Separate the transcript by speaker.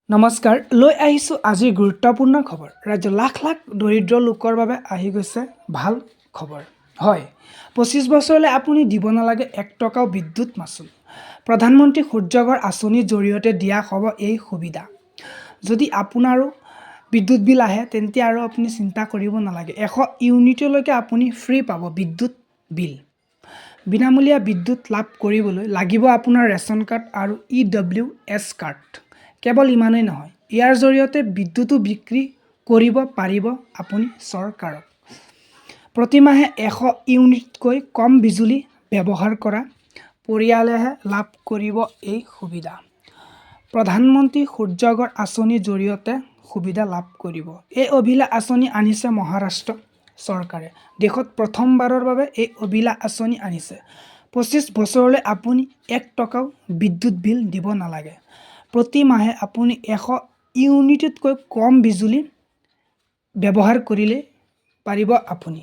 Speaker 1: নমস্কাৰ লৈ আহিছোঁ আজিৰ গুৰুত্বপূৰ্ণ খবৰ। ৰাজ্যৰ লাখ লাখ দৰিদ্ৰ লোকৰ বাবে আহি গৈছে ভাল খবৰ। হয়, 25 বছৰলৈ আপুনি দিব নালাগে 1 টকাও বিদ্যুৎ মাচুল। প্ৰধানমন্ত্ৰী সূৰ্যঘৰ আঁচনিৰ জৰিয়তে দিয়া হ'ব এই সুবিধা। যদি আপোনাৰো বিদ্যুৎ বিল আহে তেন্তে আৰু আপুনি চিন্তা কৰিব নালাগে। 100 ইউনিটলৈকে আপুনি ফ্ৰী পাব বিদ্যুৎ বিল। বিনামূলীয়া বিদ্যুৎ লাভ কৰিবলৈ লাগিব আপোনাৰ ৰেচন কাৰ্ড আৰু EWS কাৰ্ড। কেৱল ইমানেই নহয়, ইয়াৰ জৰিয়তে বিদ্যুতো বিক্ৰী কৰিব পাৰিব আপুনি চৰকাৰক। প্ৰতিমাহে 100 ইউনিটকৈ কম বিজুলী ব্যৱহাৰ কৰা পৰিয়ালেহে লাভ কৰিব এই সুবিধা। প্ৰধানমন্ত্ৰী সূৰ্যঘৰ আঁচনিৰ জৰিয়তে সুবিধা লাভ কৰিব। এই অভিলাষ আঁচনি আনিছে মহাৰাষ্ট্ৰ চৰকাৰে। দেশত প্ৰথমবাৰৰ বাবে এই অভিলাষ আঁচনি আনিছে। 25 বছৰলৈ আপুনি 1 টকাও বিদ্যুৎ বিল দিব নালাগে। প্ৰতি মাহে আপুনি 100 ইউনিটতকৈ কম বিজুলী ব্যৱহাৰ কৰিলে পাৰিব আপুনি।